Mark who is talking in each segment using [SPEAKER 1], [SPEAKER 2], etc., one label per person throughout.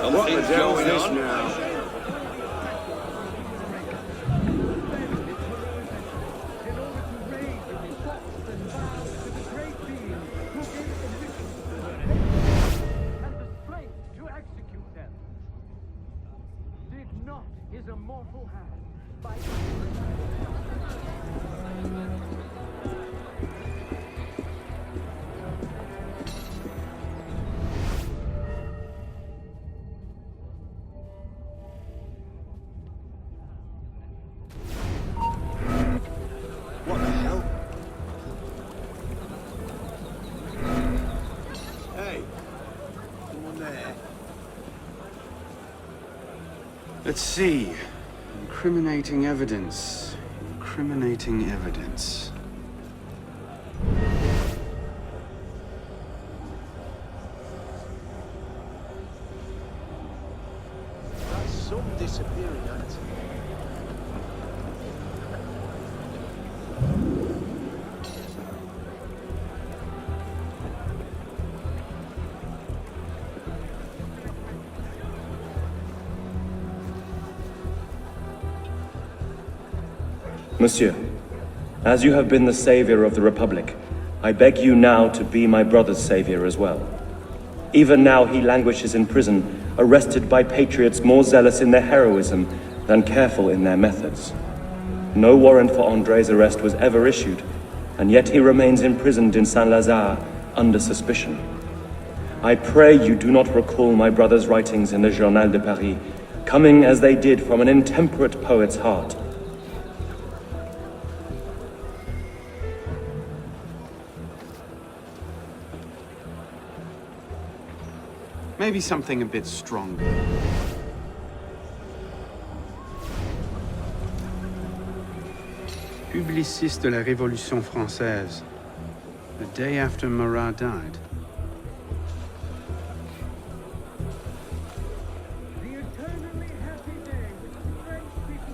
[SPEAKER 1] Something's going on now.
[SPEAKER 2] His immortal hand by
[SPEAKER 1] What the hell? Hey, someone there?
[SPEAKER 3] Let's see. Incriminating evidence. Incriminating evidence.
[SPEAKER 1] That's some disappearing act.
[SPEAKER 4] Monsieur, as you have been the savior of the Republic, I beg you now to be my brother's savior as well. Even now he languishes in prison, arrested by patriots more zealous in their heroism than careful in their methods. No warrant for André's arrest was ever issued, and yet he remains imprisoned in Saint-Lazare under suspicion. I pray you do not recall my brother's writings in the Journal de Paris, coming as they did from an intemperate poet's heart.
[SPEAKER 3] Maybe something a bit stronger. Publiciste de la Révolution française. The day after Marat died.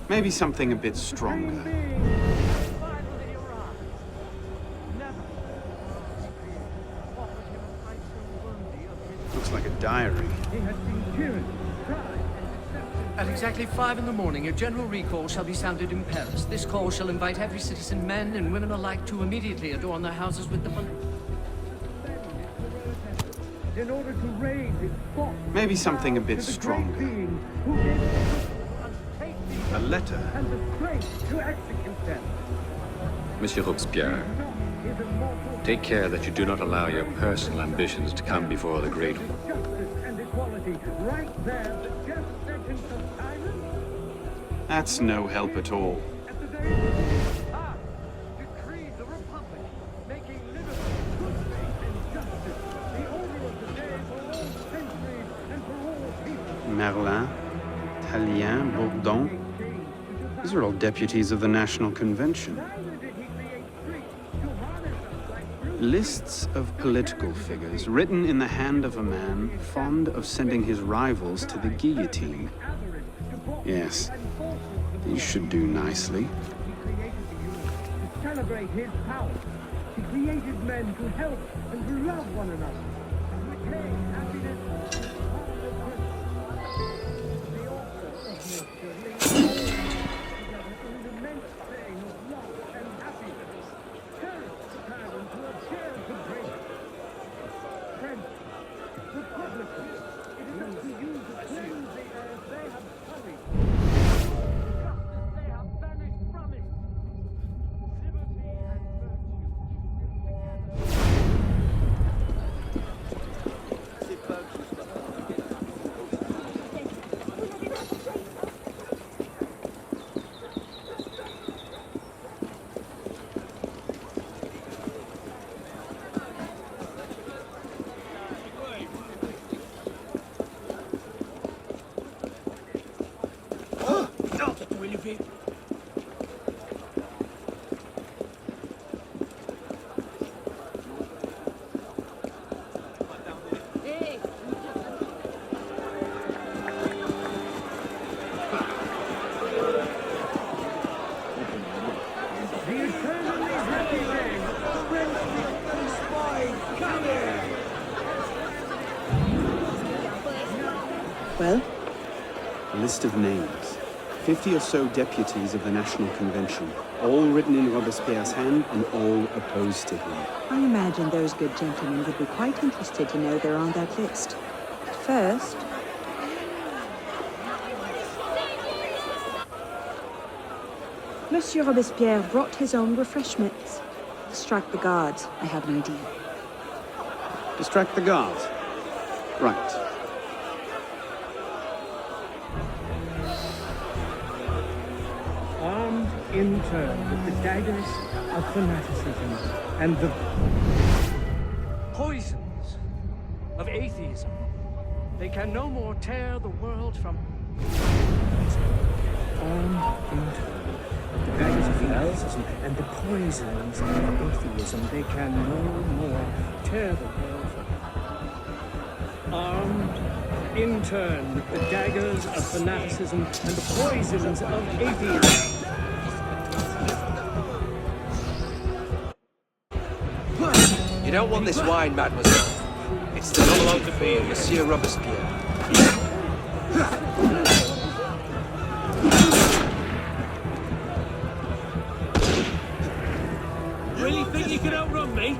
[SPEAKER 3] Maybe something a bit stronger. Looks like a diary.
[SPEAKER 5] At exactly 5 in the morning, a general recall shall be sounded in Paris. This call shall invite every citizen, men and women alike, to immediately adorn their houses with the balloon.
[SPEAKER 2] in order to raise its thought.
[SPEAKER 3] Maybe something a bit stronger. A letter.
[SPEAKER 2] And the strength to execute them.
[SPEAKER 6] Monsieur Robespierre, take care that you do not allow your personal ambitions to come before the great one.
[SPEAKER 2] Justice and equality, right there, the just sentence of tyrants.
[SPEAKER 3] That's no help at all.
[SPEAKER 2] At the day decreed the Republic, making liberty, good faith, and justice the order of the day for all centuries and for all people.
[SPEAKER 3] Merlin, Tallien, Bourdon. These are all deputies of the National Convention. Lists of political figures written in the hand of a man fond of sending his rivals to the guillotine. Yes, these should do nicely.
[SPEAKER 2] To celebrate his power, he created men to help and to love one another. To retain happiness and the author of nature in the immense train of love and happiness. Cherish the tyrant who have shared the break. Friends, Republicans, it is up to you to cleanse the earth they have sullied. Justice they have banished from it. Liberty and virtue
[SPEAKER 7] Well?
[SPEAKER 3] A list of names. 50 or so deputies of the National Convention, all written in Robespierre's hand and all opposed to him.
[SPEAKER 7] I imagine those good gentlemen would be quite interested to know they're on that list. First, Monsieur Robespierre brought his own refreshments. Distract the guards. I have an idea.
[SPEAKER 3] Distract the guards. Right.
[SPEAKER 2] Armed in turn with the daggers of fanaticism and the poisons of atheism. They can no more tear the world from... Armed in turn with the daggers of fanaticism and the poisons of atheism. They can no more tear the world from... Armed in turn with the daggers of fanaticism and the poisons of atheism.
[SPEAKER 8] You don't want this wine, mademoiselle. It's the belong to me, Monsieur Robespierre.
[SPEAKER 2] Really think you can outrun me?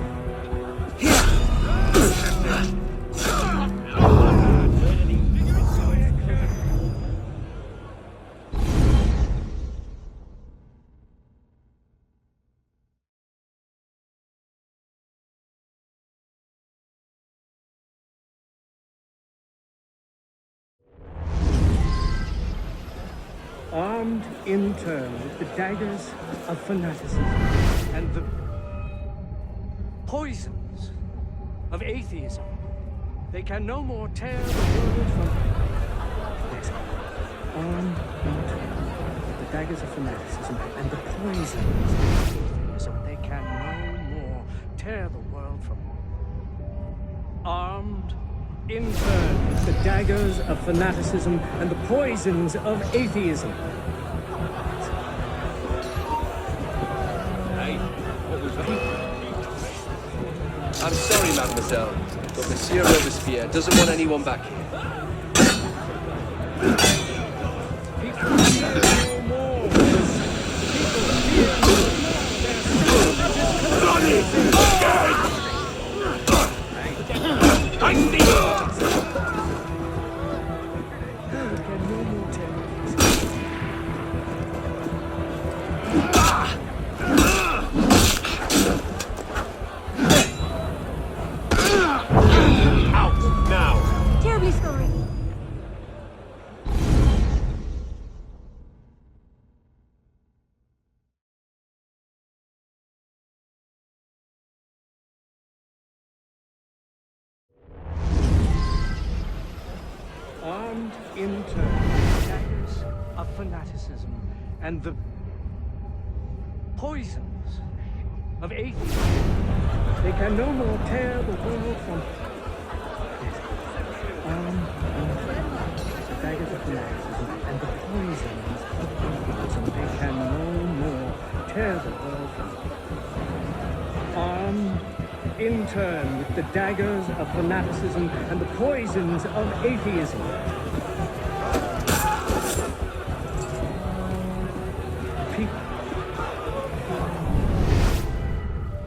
[SPEAKER 2] Armed in turn with the daggers of fanaticism and the poisons of atheism. They can no more tear the world from... Yes. Armed in turn with the daggers of fanaticism and the poisons of atheism. They can no more tear the world from... Armed in turn with the daggers of fanaticism and the poisons of atheism.
[SPEAKER 8] I'm sorry, mademoiselle, but Monsieur Robespierre doesn't want anyone back here.
[SPEAKER 7] Terribly sorry.
[SPEAKER 2] Armed in turn with the daggers of fanaticism and the poisons of atheism. They can no more tear the world from... Armed in turn with the daggers of fanaticism and the poisons of atheism. They can no more tear the world from... Armed in turn with the daggers of fanaticism and the poisons of atheism. People.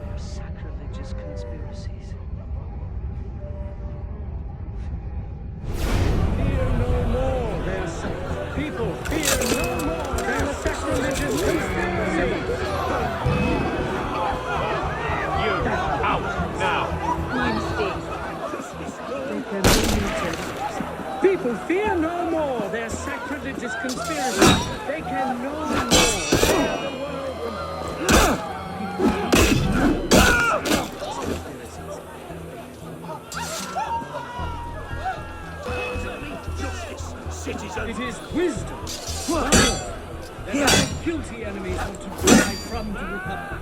[SPEAKER 2] They're sacrilegious conspiracies. Fear no more, they're people. Fear no more, they're sacrilegious conspiracies. People, fear no more their sacrilegious conspiracy. They can no more tear the world from... It is wisdom. That our guilty enemies want to drive from the Republic.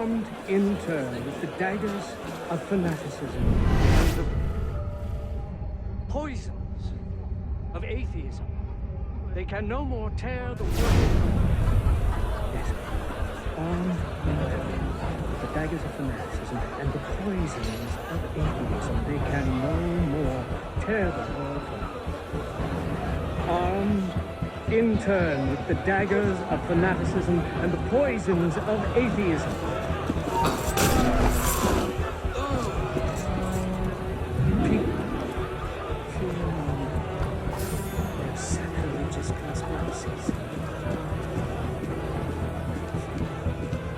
[SPEAKER 2] armed in turn with the daggers of fanaticism and the poisons of atheism. They can no more tear the world. Yes, armed in turn with the daggers of fanaticism and the poisons of atheism. They can no more tear the world from. Armed in turn with the daggers of fanaticism and the poisons of atheism. People fear their sacrilegious conspiracies.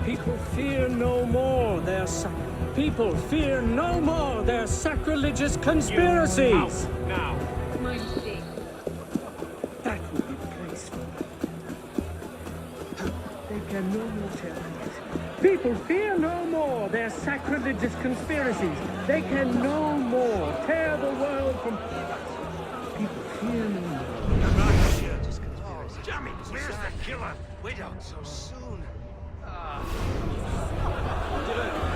[SPEAKER 2] People fear no more their people fear no more their sacrilegious conspiracies.
[SPEAKER 1] Now.
[SPEAKER 2] That would be the place for them. They can no more tell us. People fear no more their sacrilegious conspiracies. They can no more tear the world from. People fear no more.
[SPEAKER 1] Jamie, where's the killer? We don't so soon.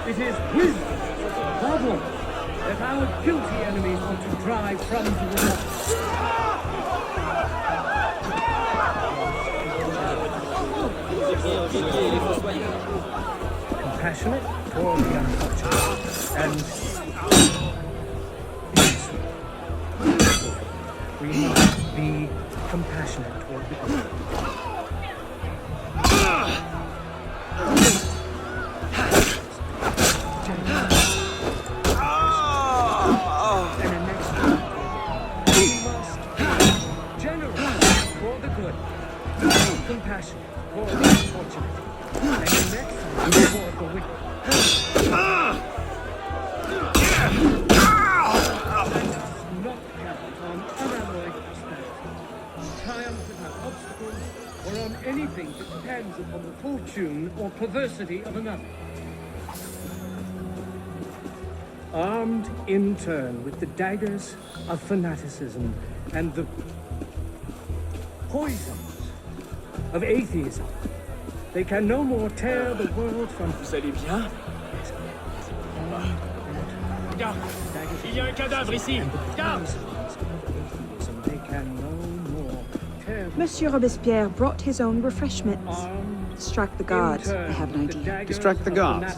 [SPEAKER 2] It is his problem that our guilty enemies want to drive from the world. Compassionate toward the unfortunate and we must be compassionate toward the good. Compassion for the unfortunate, and next for the wicked. Let us not count on unalloyed prosperity, triumph without obstacles, or on anything that depends upon the fortune or perversity of another. Armed in turn with the daggers of fanaticism and the poison of atheism, they can no more tear the world from.
[SPEAKER 9] Vous allez bien? Regarde, il y a un cadavre ici. Regarde.
[SPEAKER 2] They can no more tear.
[SPEAKER 7] Monsieur Robespierre brought his own refreshments. Distract the guards. I have an idea.
[SPEAKER 3] Distract the guards.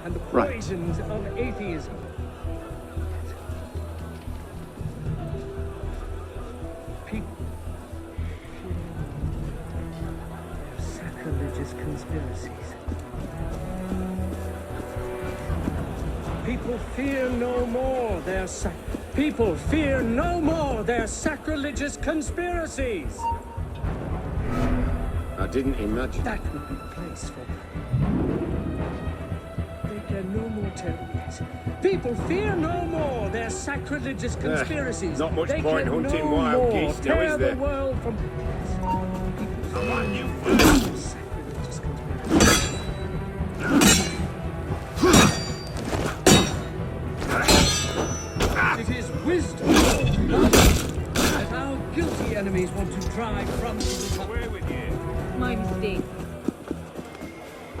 [SPEAKER 2] And the
[SPEAKER 3] Right.
[SPEAKER 2] poisons of atheism. People. Sacrilegious conspiracies. People fear no more their people fear no more their sacrilegious conspiracies.
[SPEAKER 1] I didn't imagine.
[SPEAKER 2] That would be the place for them. They can no more tell this. People fear no more their sacrilegious conspiracies.
[SPEAKER 1] not much
[SPEAKER 2] They
[SPEAKER 1] point
[SPEAKER 2] can
[SPEAKER 1] hunting
[SPEAKER 2] no
[SPEAKER 1] wild
[SPEAKER 2] more
[SPEAKER 1] geese now,
[SPEAKER 2] tear
[SPEAKER 1] is there?
[SPEAKER 2] the world from. People
[SPEAKER 1] Come on,
[SPEAKER 2] fear
[SPEAKER 1] you
[SPEAKER 2] sacrilegious conspiracies. It is wisdom that our guilty enemies want to drive from the
[SPEAKER 1] Away with you.
[SPEAKER 10] My mistake.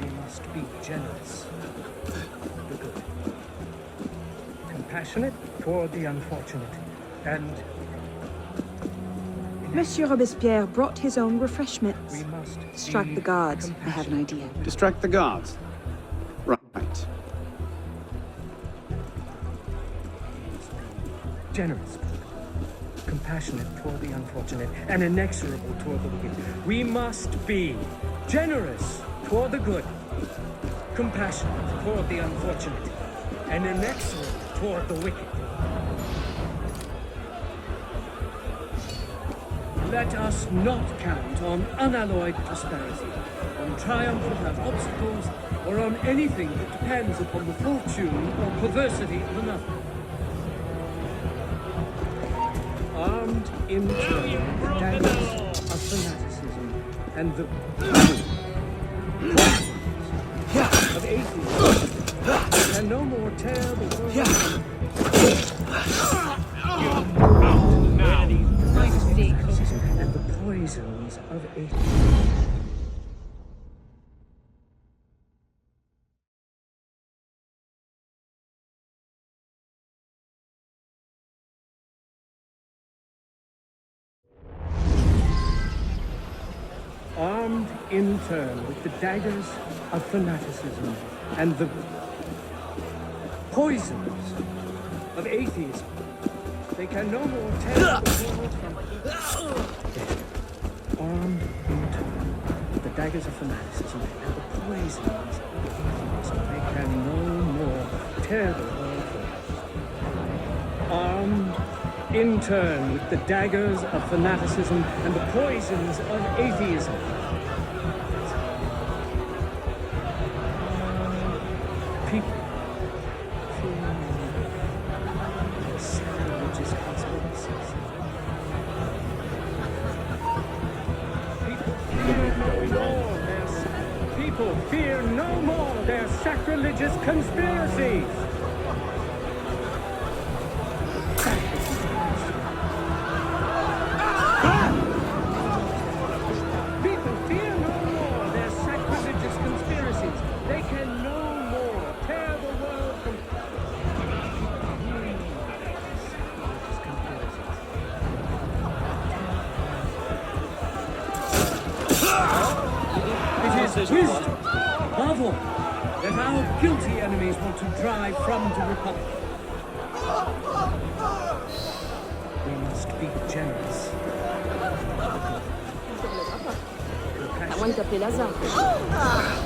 [SPEAKER 2] We must be generous. The good. Compassionate toward the unfortunate. And
[SPEAKER 7] Monsieur Robespierre brought his own refreshments.
[SPEAKER 2] we must
[SPEAKER 7] Distract
[SPEAKER 2] be
[SPEAKER 7] the guards. I have an
[SPEAKER 2] compassionate.
[SPEAKER 7] idea.
[SPEAKER 3] Distract the guards. Right.
[SPEAKER 2] Generous. Compassionate toward the unfortunate and inexorable toward the wicked. We must be generous toward the good, compassionate toward the unfortunate, and inexorable toward the wicked. Let us not count on unalloyed prosperity, on triumph without obstacles, or on anything that depends upon the fortune or perversity of another. Armed in turn with the daggers of fanaticism and the poisons of atheism, and no more tear the world.
[SPEAKER 10] My mistake.
[SPEAKER 2] And the poisons of atheism. armed in turn with the daggers of fanaticism and the poisons of atheism. They can no more tear the world from armed in turn with the daggers of fanaticism and the poisons of atheism. They can no more tear the world from armed in turn with the daggers of fanaticism and the poisons of atheism. People fear sacrilegious conspiracies. People fear no more their sacrilegious conspiracies. Wisdom, above all, that our guilty enemies want to drive from the Republic. We must be generous.
[SPEAKER 10] À moins de t'appeler Lazare.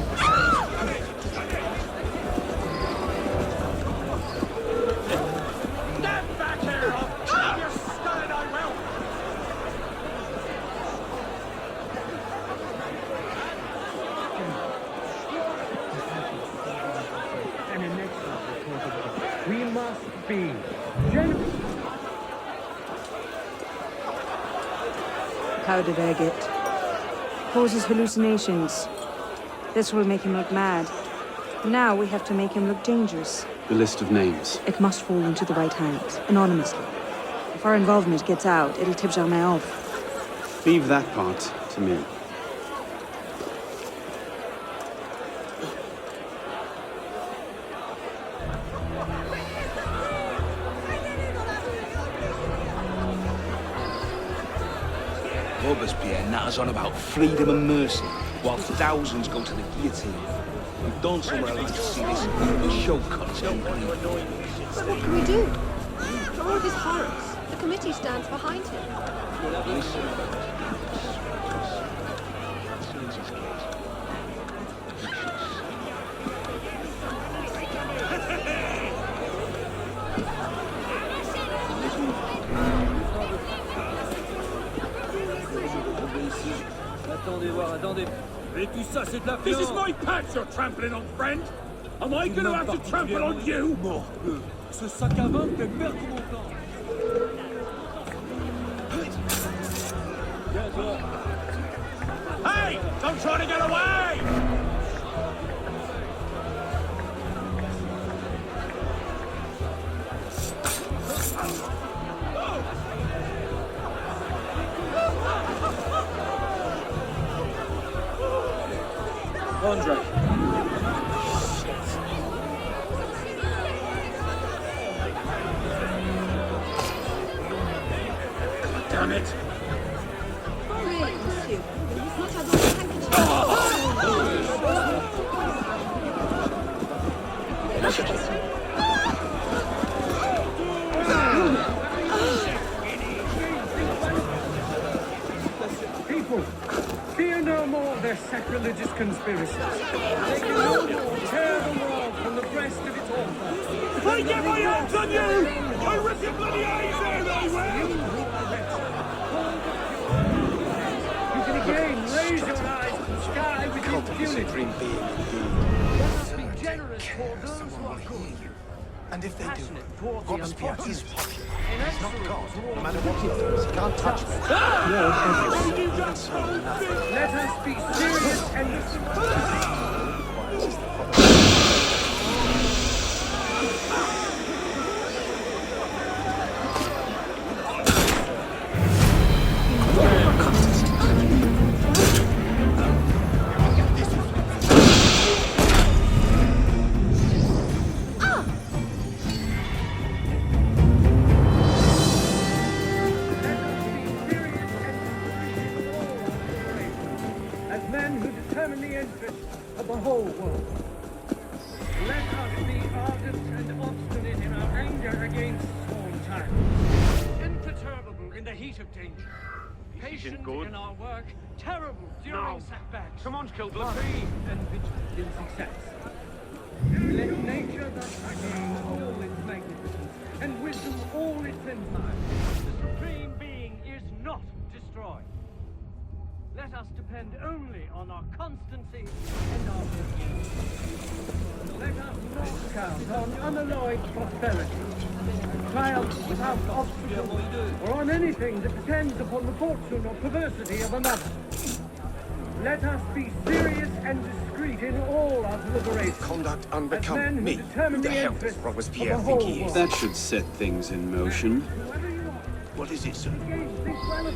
[SPEAKER 1] Stand back here! I'll cut your skull and I will!
[SPEAKER 2] And inexorable. We must be generous.
[SPEAKER 7] How did I get? Causes hallucinations. This will make him look mad. Now we have to make him look dangerous.
[SPEAKER 3] The list of names.
[SPEAKER 7] It must fall into the right hands, anonymously. If our involvement gets out, it'll tip Germain off.
[SPEAKER 3] Leave that part to me.
[SPEAKER 8] Robespierre natters on about freedom and mercy, whilst thousands go to the guillotine. We've done somewhere I'd like to see this show content.
[SPEAKER 10] But what can we do? For all of his horrors, the committee stands behind him.
[SPEAKER 9] Attendez voir, attendez. Et tout ça, c'est de la
[SPEAKER 1] This
[SPEAKER 9] viande.
[SPEAKER 1] is my patch you're trampling on, friend! Am I gonna have to trample on you?
[SPEAKER 9] Morbleu. Ce sac à vin me fait perdre mon temps. Viens, toi.
[SPEAKER 1] Hey! Don't try to get away!
[SPEAKER 9] Andre.
[SPEAKER 1] Damn it!
[SPEAKER 10] Really, monsieur? It's not how the handkerchief.
[SPEAKER 2] People, fear no more their sacrilegious conspiracies. They can no more tear the world from the breast of its author.
[SPEAKER 1] If I get my hands on you, I'll rip your bloody eyes out, I will!
[SPEAKER 2] You can again raise your eyes to the sky with impunity. Let us be generous toward those who are good.
[SPEAKER 11] And if they do,
[SPEAKER 2] Passionate toward the
[SPEAKER 11] Robespierre
[SPEAKER 2] unfortunate.
[SPEAKER 11] is popular.
[SPEAKER 2] Inexorable
[SPEAKER 11] He's not God,
[SPEAKER 2] toward
[SPEAKER 11] no matter
[SPEAKER 2] the
[SPEAKER 11] what he thinks. He can't touch me. Even so, nothing.
[SPEAKER 2] Let us be serious and whole world. Let us be ardent and obstinate in our anger against storm times. Imperturbable in the heat of danger. Patient in our work, terrible during setbacks.
[SPEAKER 9] Come on, Kilgore.
[SPEAKER 2] Brave and vigilant in success. Let nature thus attain all its magnificence, and wisdom all its empire. The Supreme Being is not destroyed. Let us depend only on our constancy and our wisdom. Let us not count on unalloyed prosperity, triumph without obstacle, or on anything that depends upon the fortune or perversity of another. Let us be serious and discreet in all our deliberations.
[SPEAKER 11] Conduct
[SPEAKER 2] as men
[SPEAKER 11] unbecoming
[SPEAKER 2] who
[SPEAKER 11] me.
[SPEAKER 2] determine
[SPEAKER 11] Who the
[SPEAKER 2] the
[SPEAKER 11] hell does
[SPEAKER 2] interests of
[SPEAKER 11] Robespierre
[SPEAKER 2] the
[SPEAKER 11] think
[SPEAKER 2] whole
[SPEAKER 11] he is?
[SPEAKER 3] That should set things in motion.
[SPEAKER 2] Whoever you are,
[SPEAKER 11] What is it, sir?
[SPEAKER 2] engage this well of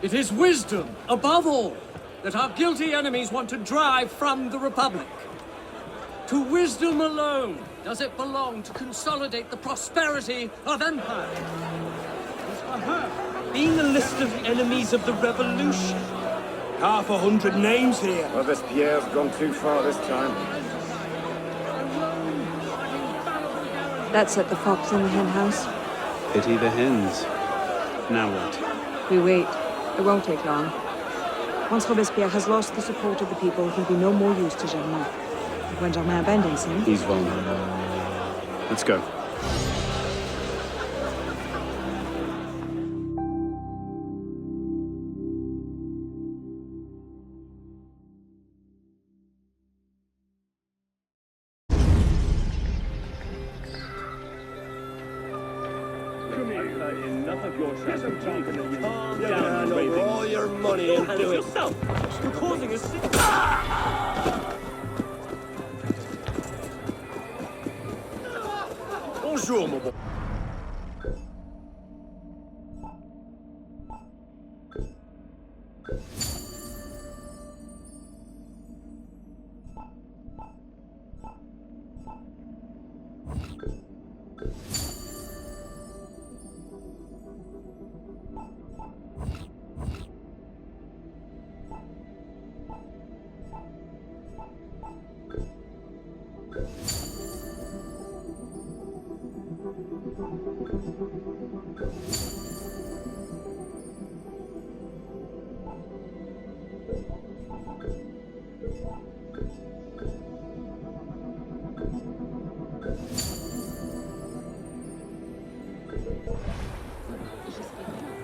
[SPEAKER 5] It is wisdom, above all, that our guilty enemies want to drive from the Republic. To wisdom alone does it belong to consolidate the prosperity of empire. It's for her.
[SPEAKER 8] Being a list of enemies of the revolution. 500 names here.
[SPEAKER 11] Robespierre's gone too far this time.
[SPEAKER 7] That set the fox in the hen house.
[SPEAKER 3] Pity the hens. Now what?
[SPEAKER 7] We wait. It won't take long. Once Robespierre has lost the support of the people, he'll be no more use to Germain. When Germain abandons him...
[SPEAKER 3] He's vulnerable. Let's go.
[SPEAKER 8] Enough of your trash talking. Calm down, over all your money and do it yourself. You're causing a sick. Bonjour, mon bon.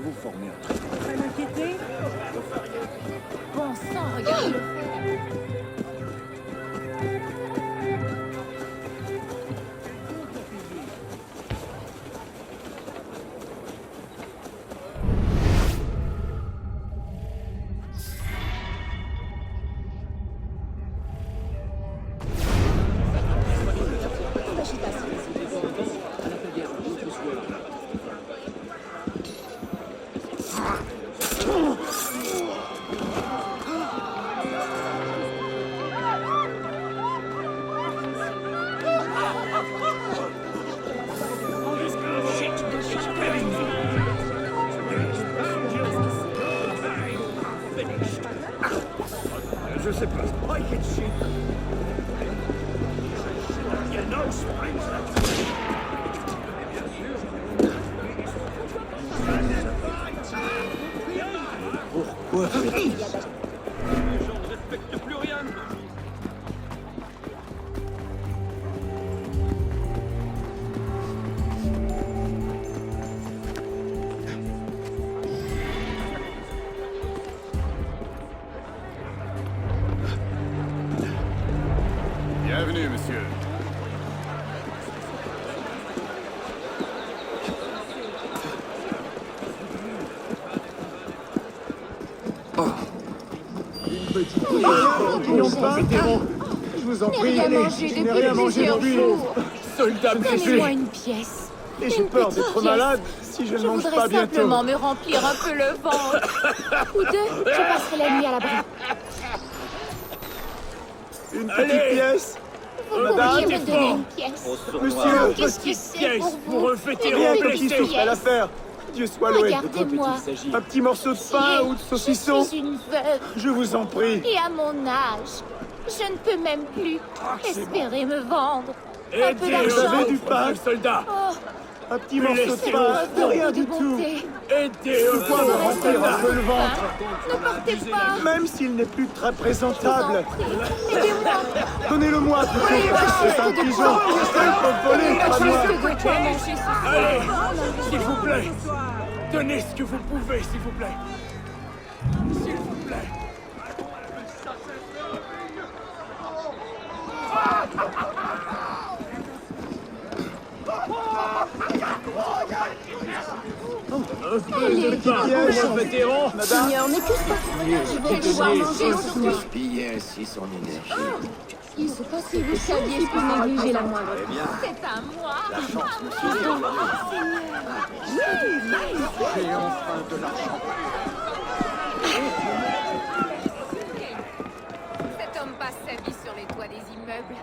[SPEAKER 11] Vous formez un truc.
[SPEAKER 10] Pas m'inquiéter. Bon sang, regarde le faire.
[SPEAKER 11] Je sais pas.
[SPEAKER 8] I can shoot. You know, spines. Pourquoi faites-vous ça? Les gens ne respectent plus rien.
[SPEAKER 6] Bienvenue, monsieur.
[SPEAKER 11] Je vous en prie,
[SPEAKER 10] Rien
[SPEAKER 11] allez,
[SPEAKER 10] mangé
[SPEAKER 11] je
[SPEAKER 10] depuis
[SPEAKER 11] n'ai rien mangé
[SPEAKER 10] plusieurs
[SPEAKER 11] depuis.
[SPEAKER 10] jours.
[SPEAKER 11] Soldat
[SPEAKER 10] Donnez-moi une pièce.
[SPEAKER 11] Et j'ai
[SPEAKER 10] Une
[SPEAKER 11] peur
[SPEAKER 10] petite
[SPEAKER 11] d'être
[SPEAKER 10] pièce.
[SPEAKER 11] malade si je ne mange
[SPEAKER 10] voudrais
[SPEAKER 11] pas bientôt.
[SPEAKER 10] simplement me remplir un peu le ventre. Ou deux, je passerai la nuit à l'abri.
[SPEAKER 11] Une petite pièce.
[SPEAKER 10] Vous
[SPEAKER 1] Madame,
[SPEAKER 10] pourriez me
[SPEAKER 1] t'es
[SPEAKER 10] donner
[SPEAKER 1] fort.
[SPEAKER 10] une pièce.
[SPEAKER 1] Monsieur,
[SPEAKER 10] Qu'est-ce que c'est
[SPEAKER 1] pièce
[SPEAKER 10] pour
[SPEAKER 1] pour
[SPEAKER 10] vous?
[SPEAKER 1] refêter
[SPEAKER 10] Une
[SPEAKER 1] mon
[SPEAKER 10] petite
[SPEAKER 1] petit
[SPEAKER 10] pièce.
[SPEAKER 1] souffle à l'affaire. Dieu soit loué.
[SPEAKER 10] Regardez-moi.
[SPEAKER 1] Un petit morceau de pain ou de saucisson.
[SPEAKER 10] Je suis une veuve.
[SPEAKER 1] Je vous en prie.
[SPEAKER 10] Et à mon âge, je ne peux même plus espérer me vendre. Un peu
[SPEAKER 1] Aidez, vous
[SPEAKER 10] d'argent.
[SPEAKER 1] avez du pain, soldat.
[SPEAKER 10] Oh,
[SPEAKER 1] Un petit morceau de
[SPEAKER 10] c'est
[SPEAKER 1] pain,
[SPEAKER 10] votre
[SPEAKER 1] de rien
[SPEAKER 10] beaucoup
[SPEAKER 1] du
[SPEAKER 10] de
[SPEAKER 1] tout.
[SPEAKER 10] bonté.
[SPEAKER 1] Aidez, au
[SPEAKER 10] Vous
[SPEAKER 1] pauvre
[SPEAKER 10] me
[SPEAKER 1] remplir un
[SPEAKER 10] restez
[SPEAKER 1] peu le ventre.
[SPEAKER 10] Ne partez pas.
[SPEAKER 1] Même s'il n'est plus très
[SPEAKER 10] Je vous en
[SPEAKER 1] présentable.
[SPEAKER 10] prie. Aidez-moi.
[SPEAKER 1] Donnez-le-moi plutôt. C'est un pigeon. C'est un peu volé, pas moi.
[SPEAKER 10] Je dois quoi manger ce soir.
[SPEAKER 1] Allez, s'il vous plaît. Donnez ce que vous pouvez, s'il vous plaît. S'il vous plaît. Vétéran, madame.
[SPEAKER 10] Seigneur, mais que se passe-t-il? Je vais devoir manger aujourd'hui.
[SPEAKER 9] Gaspiller ainsi son énergie.
[SPEAKER 10] Il se passe si vous saviez, je peux négliger la moindre. C'est à moi.
[SPEAKER 9] J'ai enfin de l'argent.
[SPEAKER 12] Cet homme passe sa vie sur les toits des immeubles.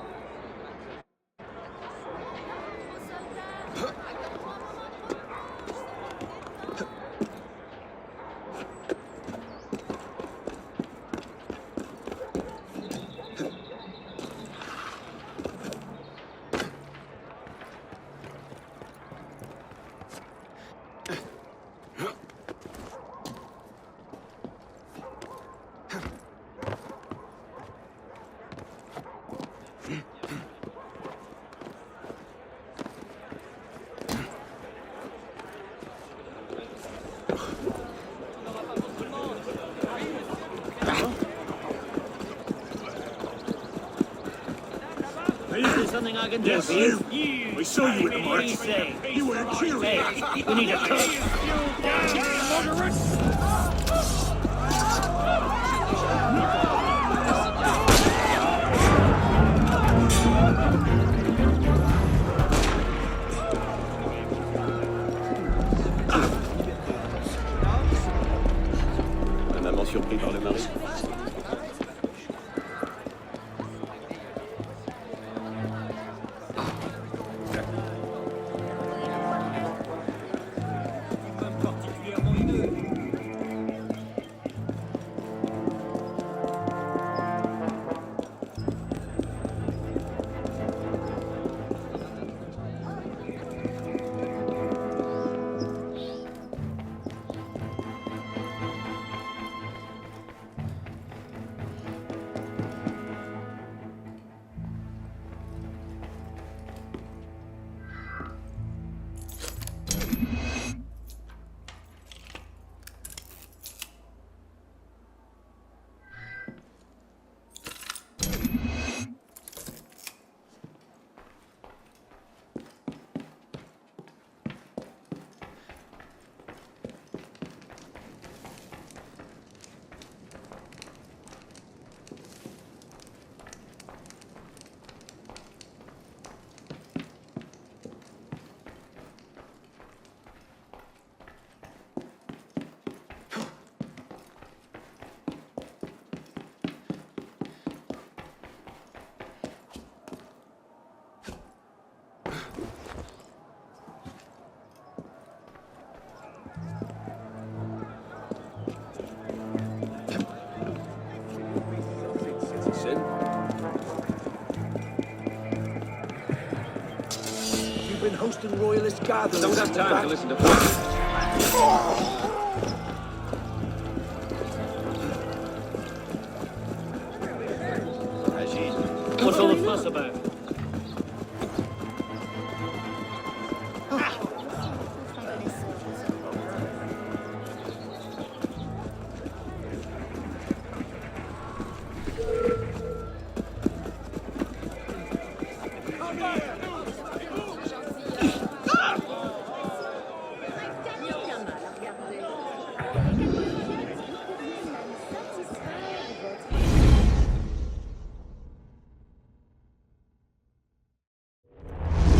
[SPEAKER 1] Yes, you. We saw you in the march. You were cheering. We need a cook.
[SPEAKER 4] Un amant surpris par le mari.
[SPEAKER 1] You've been hosting royalist gatherings.
[SPEAKER 8] Don't have time to listen to
[SPEAKER 1] What's all the fuss about?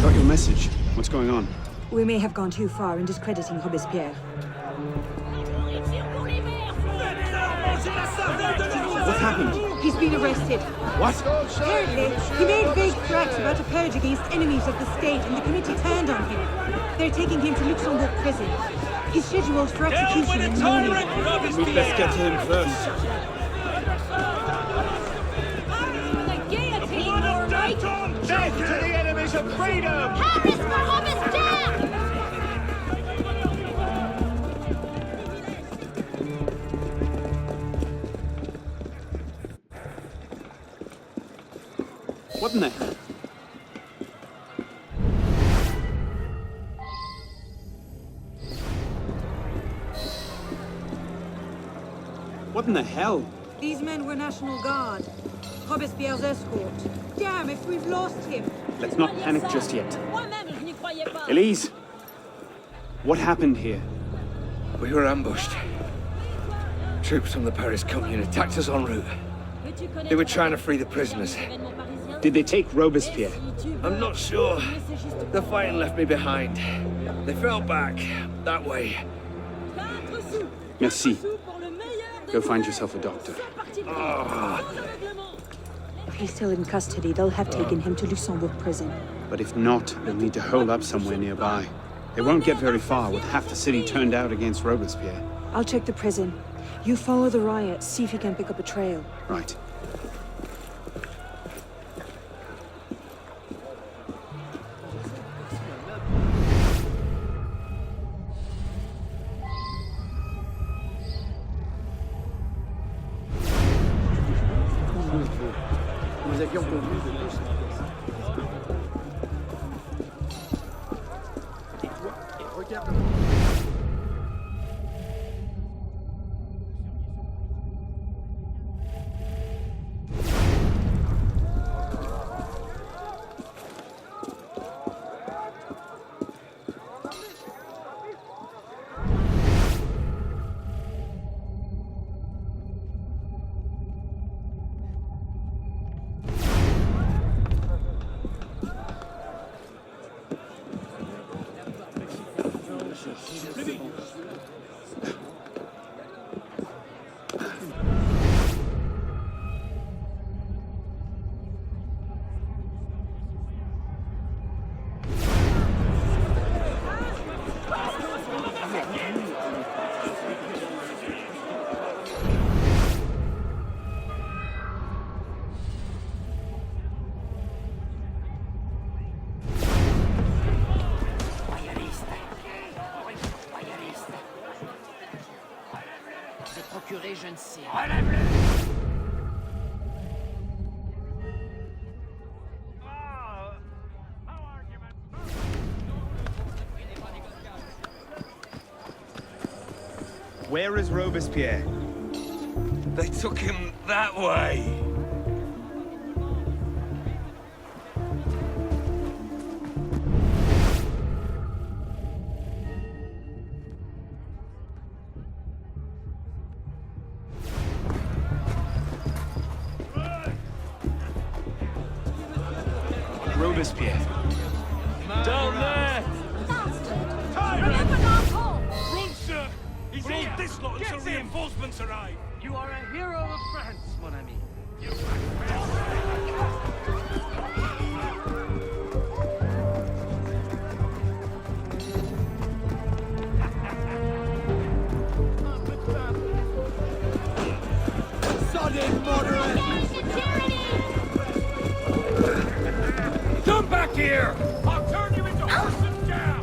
[SPEAKER 3] Got your message. What's going on?
[SPEAKER 7] We may have gone too far in discrediting Robespierre.
[SPEAKER 3] What happened?
[SPEAKER 7] He's been arrested.
[SPEAKER 1] What?
[SPEAKER 7] Apparently, he made vague threats about a purge against enemies of the state, and the committee turned on him. They're taking him to Luxembourg prison. He's scheduled for execution in the morning.
[SPEAKER 1] We'd best get to him first.
[SPEAKER 10] The guillotine, all right?
[SPEAKER 8] Death to the enemies of freedom!
[SPEAKER 10] Paris for Robespierre!
[SPEAKER 3] What in the hell? What in the hell?
[SPEAKER 7] These men were National Guard. Robespierre's escort. Damn, if we've lost him.
[SPEAKER 3] Let's not panic just yet. Elise! What happened here?
[SPEAKER 1] We were ambushed. Troops from the Paris Commune attacked us en route. They were trying to free the prisoners.
[SPEAKER 3] Did they take Robespierre?
[SPEAKER 1] I'm not sure. The fighting left me behind. They fell back. That way.
[SPEAKER 3] Merci. Go find yourself a doctor.
[SPEAKER 7] If he's still in custody, they'll have taken him to Luxembourg prison.
[SPEAKER 3] But if not, they'll need to hole up somewhere nearby. They won't get very far with half the city turned out against Robespierre.
[SPEAKER 7] I'll check the prison. You follow the riot, see if you can pick up a trail.
[SPEAKER 3] Right.
[SPEAKER 1] Nous avions convenu de regarde.
[SPEAKER 13] Je ne sais.
[SPEAKER 8] Where is Robespierre?
[SPEAKER 1] They took him that way.
[SPEAKER 3] Robespierre.
[SPEAKER 1] Down there!
[SPEAKER 2] Run, sir! He's all this lot until reinforcements arrive!
[SPEAKER 5] You are a hero of France, mon ami.
[SPEAKER 1] Sodden moderate! Come back here!
[SPEAKER 2] I'll turn you into horse and jam!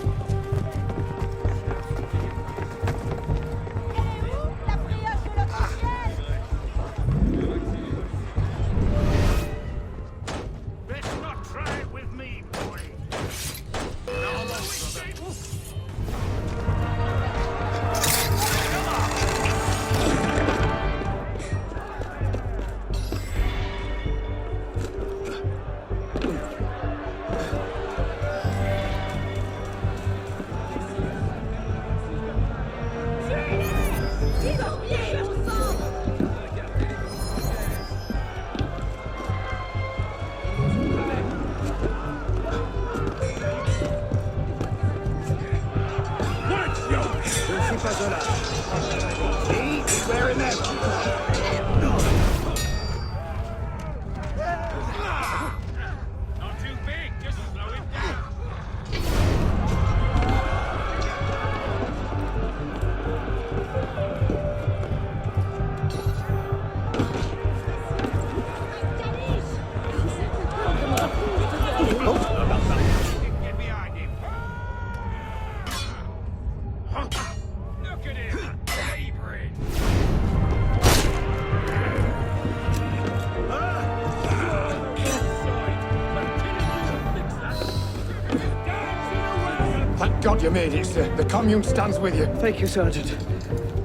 [SPEAKER 1] Thank God you made it, sir. The commune stands with you.
[SPEAKER 13] Thank you, Sergeant.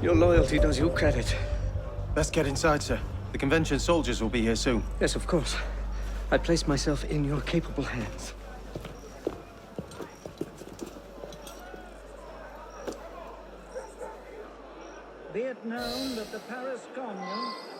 [SPEAKER 13] Your loyalty does you credit.
[SPEAKER 14] Let's get inside, sir. The convention soldiers will be here soon.
[SPEAKER 13] Yes, of course. I place myself in your capable hands.
[SPEAKER 2] Be it known that the Paris Commune